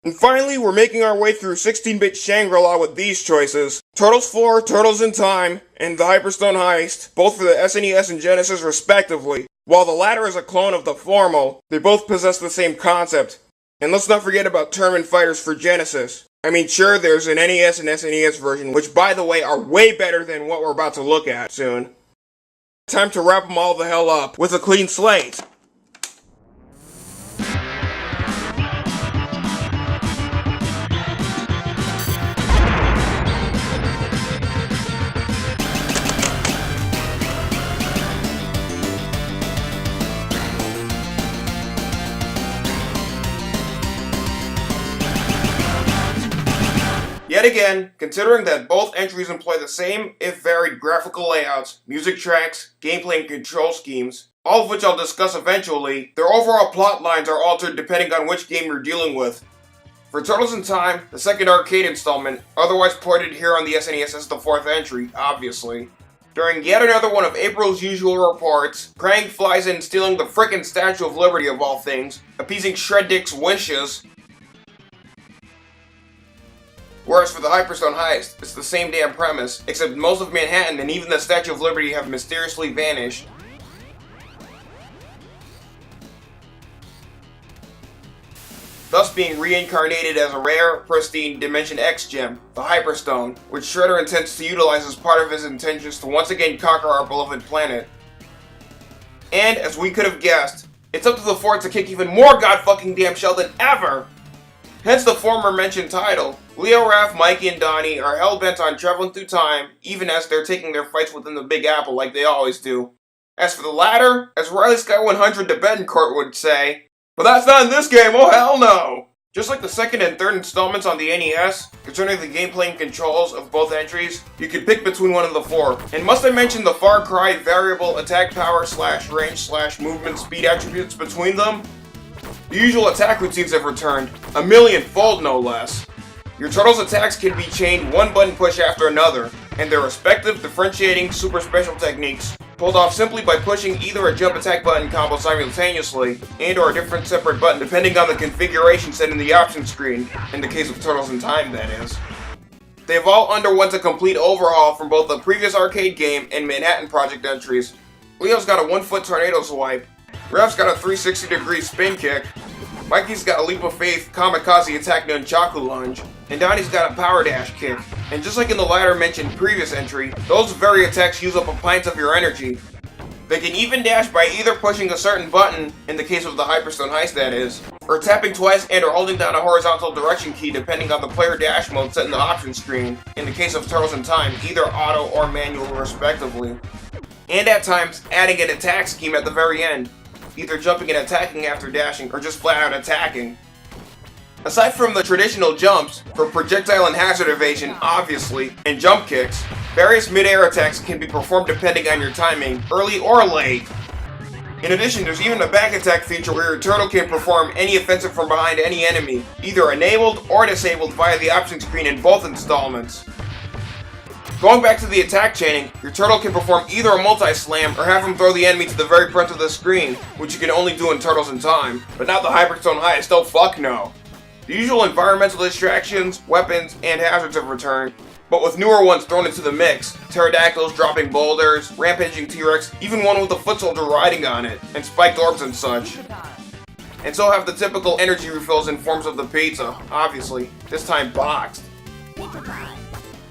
And finally, we're making our way through 16-bit Shangri-La with these choices. Turtles 4, Turtles in Time, and the Hyperstone Heist, both for the SNES and Genesis respectively. While the latter is a clone of the former, they both possess the same concept. And let's not forget about Tournament Fighters for Genesis. I mean, sure, there's an NES and SNES version, which by the way are way better than what we're about to look at soon. Time to wrap them all the hell up with a clean slate. Yet again, considering that both entries employ the same, if varied, graphical layouts, music tracks, gameplay and control schemes, all of which I'll discuss eventually, their overall plot lines are altered depending on which game you're dealing with. For Turtles in Time, the second arcade installment, otherwise ported here on the SNES as the fourth entry, obviously. During yet another one of April's usual reports, Krang flies in stealing the frickin' Statue of Liberty of all things, appeasing Shred Dick's wishes. Whereas for the Hyperstone Heist, it's the same damn premise, except most of Manhattan and even the Statue of Liberty have mysteriously vanished. Thus being reincarnated as a rare, pristine Dimension X gem, the Hyperstone, which Shredder intends to utilize as part of his intentions to once again conquer our beloved planet. And, as we could have guessed, it's up to the Four to kick even more god-fucking damn shell than ever! Hence the former mentioned title. Leo, Raph, Mikey, and Donnie are hell-bent on traveling through time, even as they're taking their fights within the Big Apple like they always do. As for the latter, as Riley Sky 100 to Betancourt would say, but that's not in this game, oh hell no! Just like the second and third installments on the NES, concerning the gameplay and controls of both entries, you can pick between one of the four. And must I mention the Far Cry variable attack power / range / movement speed attributes between them? The usual attack routines have returned, a millionfold no less. Your Turtles' attacks can be chained one button push after another, and their respective differentiating super special techniques, pulled off simply by pushing either a jump attack button combo simultaneously, and or a different separate button depending on the configuration set in the option screen, in the case of Turtles in Time that is. They have all underwent a complete overhaul from both the previous arcade game and Manhattan Project entries. Leo's got a 1-foot tornado swipe, Raph's got a 360-degree spin kick, Mikey's got a leap of faith kamikaze attack nunchaku lunge, and Donnie's got a power dash kick. And just like in the latter mentioned previous entry, those very attacks use up a pint of your energy. They can even dash by either pushing a certain button, in the case of the Hyperstone Heist that is, or tapping twice and or holding down a horizontal direction key depending on the player dash mode set in the option screen, in the case of Turtles in Time, either auto or manual respectively. And at times, adding an attack scheme at the very end, either jumping and attacking after dashing or just flat out attacking. Aside from the traditional jumps, for projectile and hazard evasion, obviously, and jump kicks, various mid-air attacks can be performed depending on your timing, early or late. In addition, there's even a back attack feature where your turtle can perform any offensive from behind any enemy, either enabled or disabled via the option screen in both installments. Going back to the attack chaining, your turtle can perform either a multi-slam or have him throw the enemy to the very front of the screen, which you can only do in Turtles in Time, but not the Hyperstone Heist, oh fuck no. The usual environmental distractions, weapons, and hazards have returned, but with newer ones thrown into the mix. Pterodactyls dropping boulders, rampaging T-Rex, even one with a foot soldier riding on it, and spiked orbs and such. And so have the typical energy refills in forms of the pizza, obviously, this time boxed.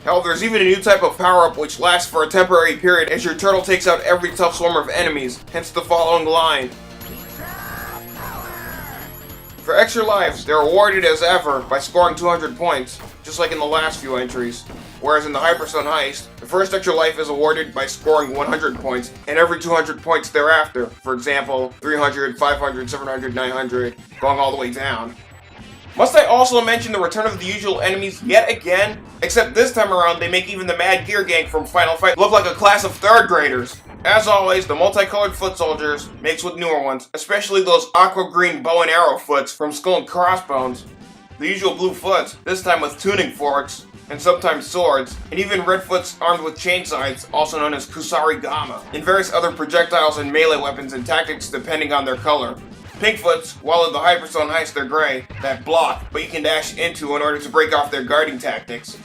Hell, there's even a new type of power-up which lasts for a temporary period as your turtle takes out every tough swarm of enemies, hence the following line. For extra lives, they're awarded as ever by scoring 200 points, just like in the last few entries. Whereas in the Hyperstone Heist, the first extra life is awarded by scoring 100 points, and every 200 points thereafter. For example, 300, 500, 700, 900, going all the way down. Must I also mention the return of the usual enemies yet again? Except this time around they make even the Mad Gear Gang from Final Fight look like a class of 3rd graders. As always, the multicolored foot soldiers, mixed with newer ones, especially those aqua-green bow and arrow foots from Skull and Crossbones. The usual blue foots, this time with tuning forks, and sometimes swords, and even red foots armed with chain sides, also known as Kusari Gama, and various other projectiles and melee weapons and tactics depending on their color. Pinkfoots, while in the Hyperstone Heist they're gray, that block, but you can dash into in order to break off their guarding tactics.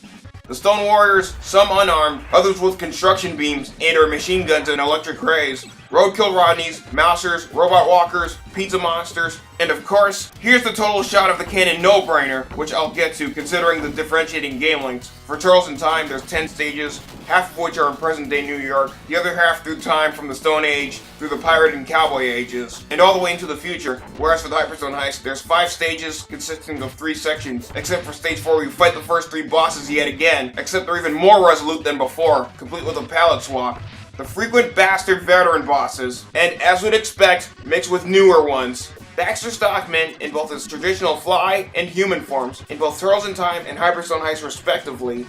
The Stone Warriors, some unarmed, others with construction beams and or machine guns and electric rays. Roadkill Rodneys, Mousers, Robot Walkers, Pizza Monsters, and of course, here's the total shot of the canon no-brainer, which I'll get to considering the differentiating game links. For Turtles in Time, there's 10 stages, half of which are in present-day New York, the other half through time from the Stone Age through the Pirate and Cowboy ages, and all the way into the future, whereas for the Hyperstone Heist, there's 5 stages consisting of 3 sections, except for Stage 4 where you fight the first 3 bosses yet again, except they're even more resolute than before, complete with a palette swap. The frequent bastard veteran bosses, and as we'd expect, mixed with newer ones. Baxter Stockman in both his traditional fly and human forms, in both Turtles in Time and Hyperstone Heist respectively.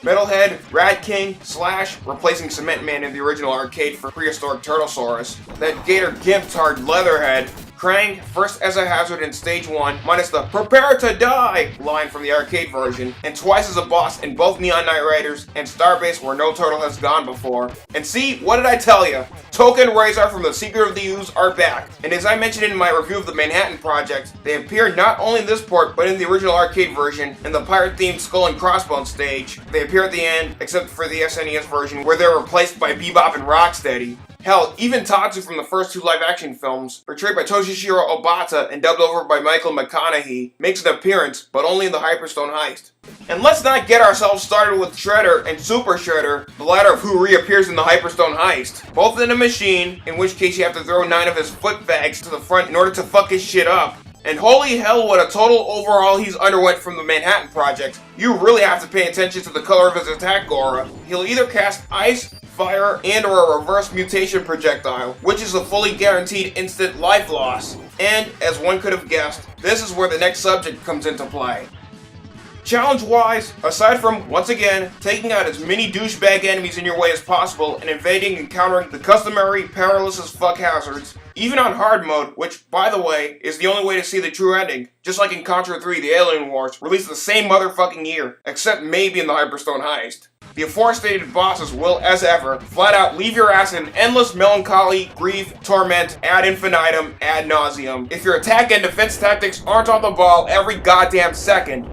Metalhead, Rat King, Slash, replacing Cement Man in the original arcade for prehistoric Turtlesaurus. That Gator Gimp-tard Leatherhead. Krang, first as a hazard in Stage 1, minus the "Prepare to Die" line from the arcade version, and twice as a boss in both Neon Knight Riders and Starbase where no turtle has gone before. And see, what did I tell you? Token Razor from the Secret of the Ooze are back, and as I mentioned in my review of the Manhattan Project, they appear not only in this port, but in the original arcade version, in the pirate-themed Skull and Crossbones stage. They appear at the end, except for the SNES version, where they're replaced by Bebop and Rocksteady. Hell, even Tatsu from the first 2 live-action films, portrayed by Toshishiro Obata and dubbed over by Michael McConaughey, makes an appearance, but only in the Hyperstone Heist. And let's not get ourselves started with Shredder and Super Shredder, the latter of who reappears in the Hyperstone Heist. Both in a machine, in which case you have to throw 9 of his foot bags to the front in order to fuck his shit up. And holy hell, what a total overhaul he's underwent from the Manhattan Project. You really have to pay attention to the color of his attack aura. He'll either cast ice, fire, and or a reverse mutation projectile, which is a fully guaranteed instant life loss. And, as one could have guessed, this is where the next subject comes into play. Challenge-wise, aside from, once again, taking out as many douchebag enemies in your way as possible and evading and countering the customary perilous as fuck hazards, even on hard mode, which, by the way, is the only way to see the true ending, just like in Contra 3 The Alien Wars, released the same motherfucking year, except maybe in the Hyperstone Heist. The aforestated bosses will, as ever, flat out leave your ass in endless melancholy, grief, torment, ad infinitum, ad nauseum, if your attack and defense tactics aren't on the ball every goddamn second.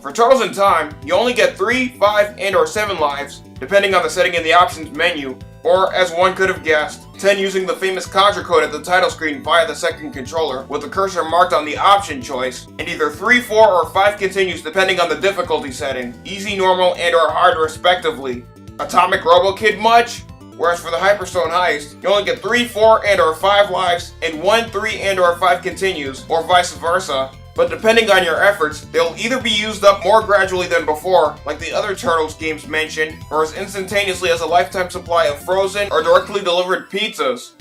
For Turtles in Time, you only get 3, 5, and or 7 lives, depending on the setting in the options menu, or as one could have guessed, 10 using the famous Contra code at the title screen via the second controller, with the cursor marked on the option choice, and either 3, 4, or 5 continues depending on the difficulty setting, easy, normal, and or hard respectively. Atomic Robo Kid much? Whereas for the Hyperstone Heist, you only get 3, 4, and or 5 lives, and 1, 3, and or 5 continues, or vice versa. But depending on your efforts, they'll either be used up more gradually than before, like the other Turtles games mentioned, or as instantaneously as a lifetime supply of frozen or directly delivered pizzas.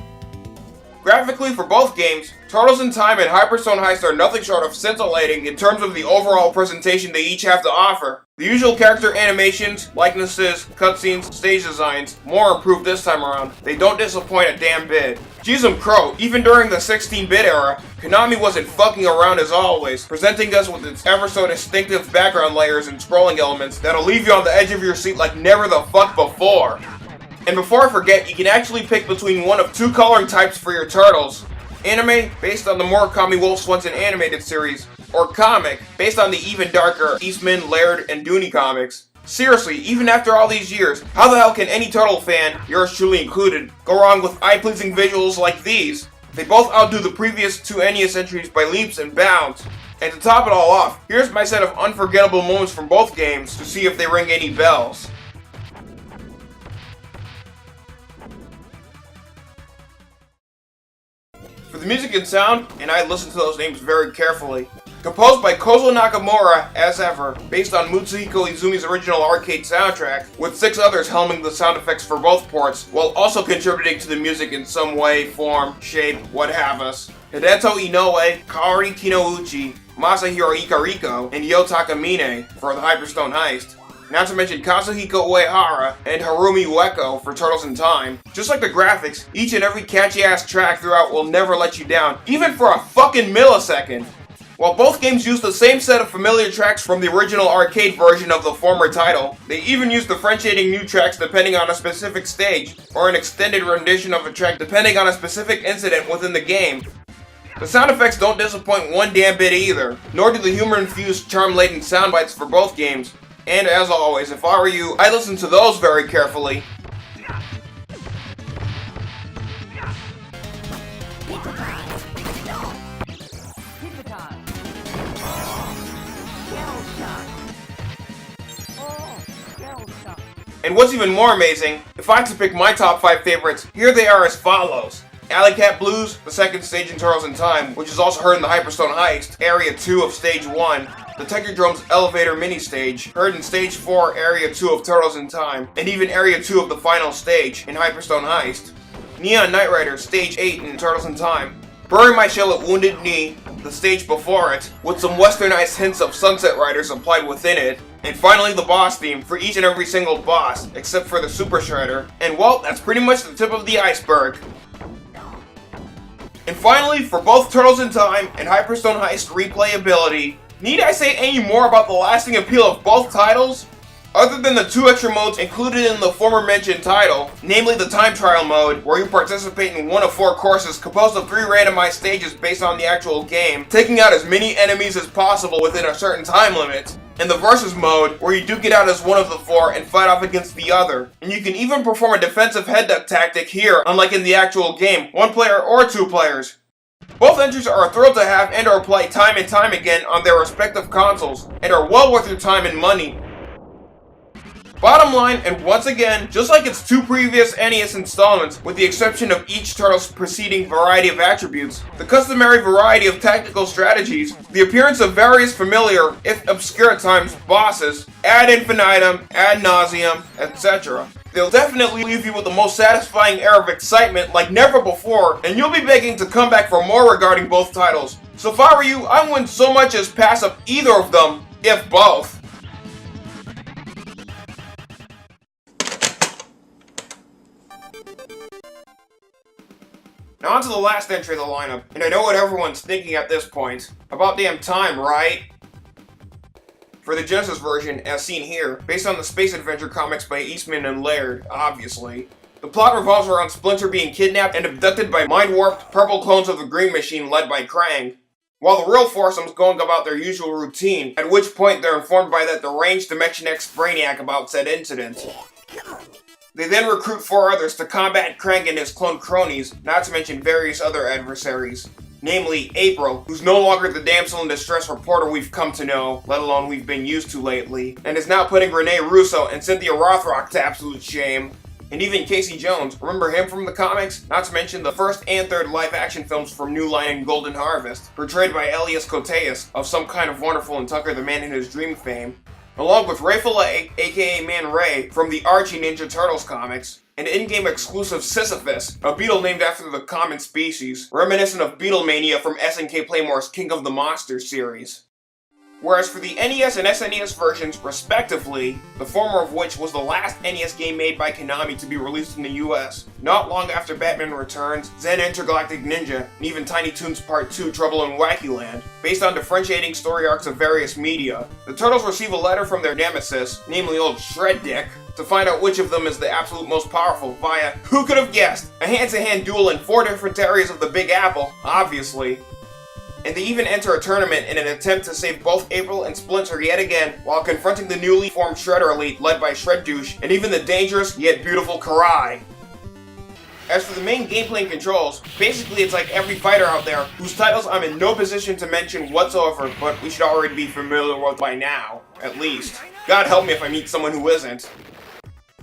Graphically for both games, Turtles in Time and Hyperstone Heist are nothing short of scintillating in terms of the overall presentation they each have to offer. The usual character animations, likenesses, cutscenes, stage designs, more improved this time around. They don't disappoint a damn bit. Jeez crow, even during the 16-bit era, Konami wasn't fucking around as always, presenting us with its ever so distinctive background layers and scrolling elements that'll leave you on the edge of your seat like never the fuck before. And before I forget, you can actually pick between one of 2 coloring types for your turtles. Anime, based on the Murakami Wolf Swenson animated series, or comic, based on the even darker Eastman, Laird, and Dooney comics. Seriously, even after all these years, how the hell can any Turtle fan, yours truly included, go wrong with eye-pleasing visuals like these? They both outdo the previous 2 NES entries by leaps and bounds. And to top it all off, here's my set of unforgettable moments from both games to see if they ring any bells. For the music and sound, and I listened to those names very carefully. Composed by Kozo Nakamura, as ever, based on Mutsuhiko Izumi's original arcade soundtrack, with 6 others helming the sound effects for both ports, while also contributing to the music in some way, form, shape, what have us. Hideto Inoue, Kaori Kinouchi, Masahiro Ikariko, and Yo Takamine for the Hyperstone Heist. Not to mention Kazuhiko Uehara and Harumi Ueko for Turtles in Time. Just like the graphics, each and every catchy-ass track throughout will never let you down, even for a fucking millisecond. While both games use the same set of familiar tracks from the original arcade version of the former title, they even use differentiating new tracks depending on a specific stage, or an extended rendition of a track depending on a specific incident within the game. The sound effects don't disappoint one damn bit either, nor do the humor-infused, charm-laden sound bites for both games. And as always, if I were you, I'd listen to those very carefully. And what's even more amazing, if I had to pick my top 5 favorites, here they are as follows. Alley Cat Blues, the second stage in Turtles in Time, which is also heard in the Hyperstone Heist, Area 2 of Stage 1, the Technodrome's Elevator Mini-Stage, heard in Stage 4, Area 2 of Turtles in Time, and even Area 2 of the final stage in Hyperstone Heist, Neon Knight Rider, Stage 8 in Turtles in Time, Bury My Shell at Wounded Knee, the stage before it, with some westernized hints of Sunset Riders applied within it, and finally the boss theme for each and every single boss, except for the Super Shredder, and well, that's pretty much the tip of the iceberg. And finally, for both Turtles in Time and Hyperstone Heist replayability, need I say any more about the lasting appeal of both titles? Other than the 2 extra modes included in the former mentioned title, namely the time trial mode, where you participate in one of 4 courses composed of 3 randomized stages based on the actual game, taking out as many enemies as possible within a certain time limit, and the versus mode, where you duke it out as one of the 4 and fight off against the other. And you can even perform a defensive head duck tactic here, unlike in the actual game, 1 player or 2 players. Both entries are thrilled to have and or play time and time again on their respective consoles, and are well worth your time and money. Bottom line, and once again, just like its 2 previous NES installments, with the exception of each title's preceding variety of attributes, the customary variety of tactical strategies, the appearance of various familiar, if obscure at times, bosses, ad infinitum, ad nauseum, etc. They'll definitely leave you with the most satisfying air of excitement like never before, and you'll be begging to come back for more regarding both titles. So if I were you, I wouldn't so much as pass up either of them, if both. Now on to the last entry of the lineup, and I know what everyone's thinking at this point. About damn time, right? For the Genesis version, as seen here, based on the space adventure comics by Eastman and Laird, obviously, the plot revolves around Splinter being kidnapped and abducted by mind-warped purple clones of the Green Machine led by Krang, while the real foursome's going about their usual routine, at which point they're informed by that deranged Dimension X Brainiac about said incident. They then recruit 4 others to combat Krang and his clone cronies, not to mention various other adversaries. Namely, April, who's no longer the damsel in distress reporter we've come to know, let alone we've been used to lately, and is now putting Renee Russo and Cynthia Rothrock to absolute shame. And even Casey Jones, remember him from the comics? Not to mention the first and third live-action films from New Line and Golden Harvest, portrayed by Elias Koteas of Some Kind of Wonderful and Tucker the Man in His Dream fame. Along with Ray Fillet, aka Man Ray, from the Archie Ninja Turtles comics, and in-game exclusive Sisyphus, a beetle named after the common species, reminiscent of Beetlemania from SNK Playmore's King of the Monsters series. Whereas for the NES and SNES versions, respectively, the former of which was the last NES game made by Konami to be released in the US, not long after Batman Returns, Zen Intergalactic Ninja, and even Tiny Toons Part 2 Trouble in Wacky Land, based on differentiating story arcs of various media, the Turtles receive a letter from their nemesis, namely old Shred Dick, to find out which of them is the absolute most powerful via, who could have guessed, a hand-to-hand duel in 4 different areas of the Big Apple, obviously. And they even enter a tournament in an attempt to save both April and Splinter yet again, while confronting the newly formed Shredder Elite led by Shred Douche, and even the dangerous yet beautiful Karai. As for the main gameplay and controls, basically it's like every fighter out there, whose titles I'm in no position to mention whatsoever, but we should already be familiar with by now, at least. God help me if I meet someone who isn't.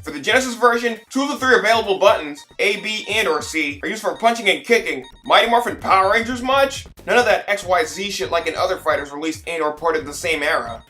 For the Genesis version, 2 of the 3 available buttons, A, B, and or C, are used for punching and kicking. Mighty Morphin Power Rangers much? None of that XYZ shit like in other fighters released in or ported the same era.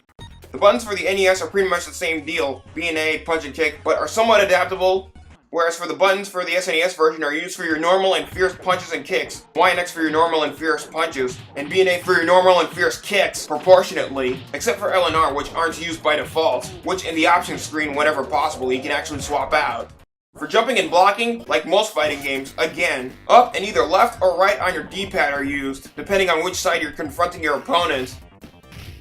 The buttons for the NES are pretty much the same deal, B and A, punch and kick, but are somewhat adaptable. Whereas for the buttons for the SNES version are used for your normal and fierce punches and kicks, Y and X for your normal and fierce punches, and B and A for your normal and fierce kicks, proportionately, except for L and R, which aren't used by default, which in the options screen, whenever possible, you can actually swap out. For jumping and blocking, like most fighting games, again, up and either left or right on your D-pad are used, depending on which side you're confronting your opponent.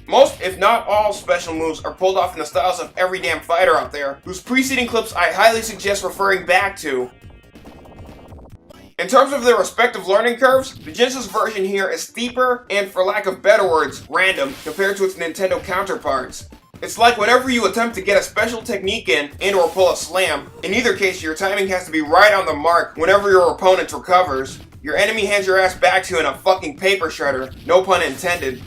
Most, if not all, special moves are pulled off in the styles of every damn fighter out there, whose preceding clips I highly suggest referring back to. In terms of their respective learning curves, the Genesis version here is steeper and, for lack of better words, random compared to its Nintendo counterparts. It's like whenever you attempt to get a special technique in and or pull a slam, in either case your timing has to be right on the mark whenever your opponent recovers. Your enemy hands your ass back to you in a fucking paper shredder, no pun intended.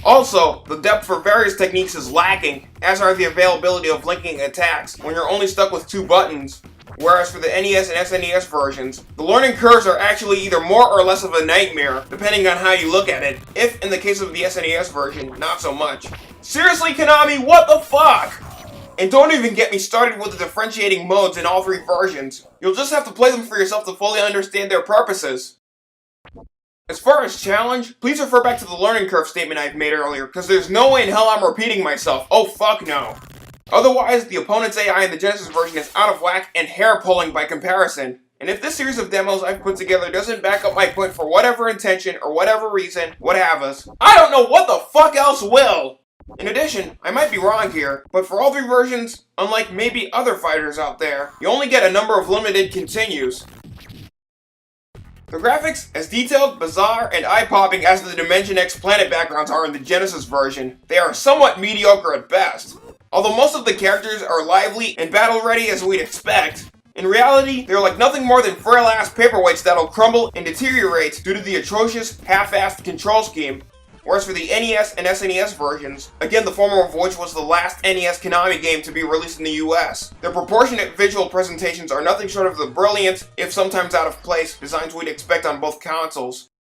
Also, the depth for various techniques is lacking, as are the availability of linking attacks when you're only stuck with 2 buttons. Whereas for the NES and SNES versions, the learning curves are actually either more or less of a nightmare, depending on how you look at it, if in the case of the SNES version, not so much. Seriously, Konami, what the fuck? And don't even get me started with the differentiating modes in all 3 versions. You'll just have to play them for yourself to fully understand their purposes. As far as challenge, please refer back to the learning curve statement I've made earlier, because there's no way in hell I'm repeating myself. Oh fuck no. Otherwise, the opponent's AI in the Genesis version is out of whack and hair-pulling by comparison. And if this series of demos I've put together doesn't back up my point for whatever intention or whatever reason, what have us, I don't know what the fuck else will! In addition, I might be wrong here, but for all 3 versions, unlike maybe other fighters out there, you only get a number of limited continues. The graphics, as detailed, bizarre, and eye-popping as the Dimension X planet backgrounds are in the Genesis version, they are somewhat mediocre at best. Although most of the characters are lively and battle-ready as we'd expect, in reality, they're like nothing more than frail-ass paperweights that'll crumble and deteriorate due to the atrocious, half-assed control scheme. Whereas for the NES and SNES versions, again the former of which was the last NES Konami game to be released in the US, their proportionate visual presentations are nothing short of the brilliant, if sometimes out of place, designs we'd expect on both consoles.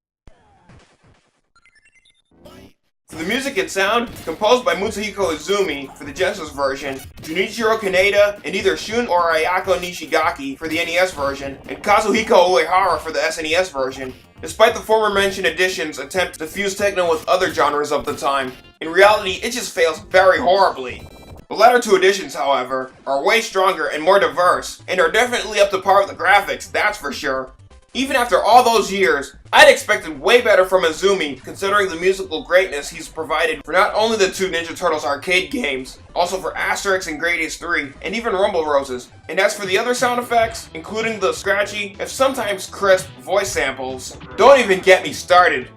For the music and sound, composed by Mitsuhiko Izumi for the Genesis version, Junichiro Kaneda and either Shun or Ayako Nishigaki for the NES version, and Kazuhiko Uehara for the SNES version. Despite the former mentioned additions attempt to fuse techno with other genres of the time, in reality it just fails very horribly. The latter 2 additions, however, are way stronger and more diverse, and are definitely up to par with the graphics, that's for sure. Even after all those years, I'd expected way better from Izumi, considering the musical greatness he's provided for not only the 2 Ninja Turtles arcade games, also for Asterix and Gradius 3, and even Rumble Roses. And as for the other sound effects, including the scratchy, if sometimes crisp, voice samples, don't even get me started.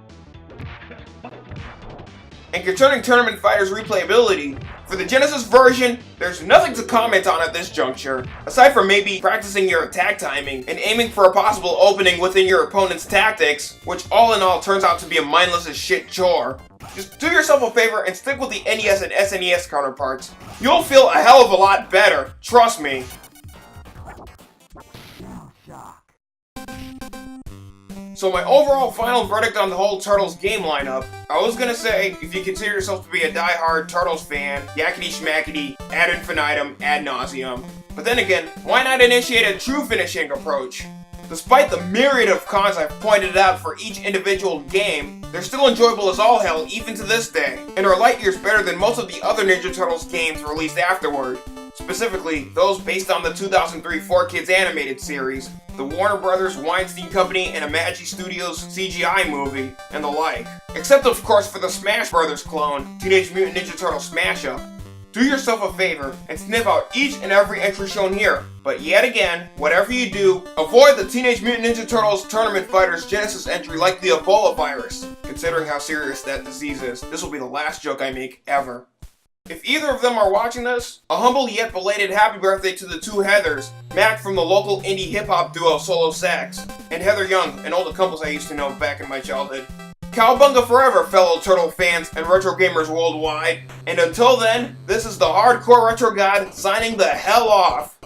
And concerning Tournament Fighter's replayability, for the Genesis version, there's nothing to comment on at this juncture, aside from maybe practicing your attack timing and aiming for a possible opening within your opponent's tactics, which all in all turns out to be a mindless as shit chore. Just do yourself a favor and stick with the NES and SNES counterparts. You'll feel a hell of a lot better, trust me. So my overall final verdict on the whole Turtles game lineup, I was gonna say, if you consider yourself to be a die-hard Turtles fan, yakety schmackety, ad infinitum, ad nauseum. But then again, why not initiate a true finishing approach? Despite the myriad of cons I've pointed out for each individual game, they're still enjoyable as all hell even to this day, and are light years better than most of the other Ninja Turtles games released afterward. Specifically, those based on the 2003 4Kids animated series, the Warner Brothers Weinstein Company and Imagi Studios CGI movie, and the like. Except of course for the Smash Brothers clone, Teenage Mutant Ninja Turtle Smash Up. Do yourself a favor and sniff out each and every entry shown here, but yet again, whatever you do, avoid the Teenage Mutant Ninja Turtles Tournament Fighters Genesis entry like the Ebola virus. Considering how serious that disease is, this will be the last joke I make ever. If either of them are watching this, a humble yet belated happy birthday to the 2 Heathers, Mac from the local indie hip-hop duo Solo Sax, and Heather Young, an old accomplice I used to know back in my childhood. Cowabunga forever, fellow Turtle fans and retro gamers worldwide, and until then, this is the Hardcore Retro God signing the hell off.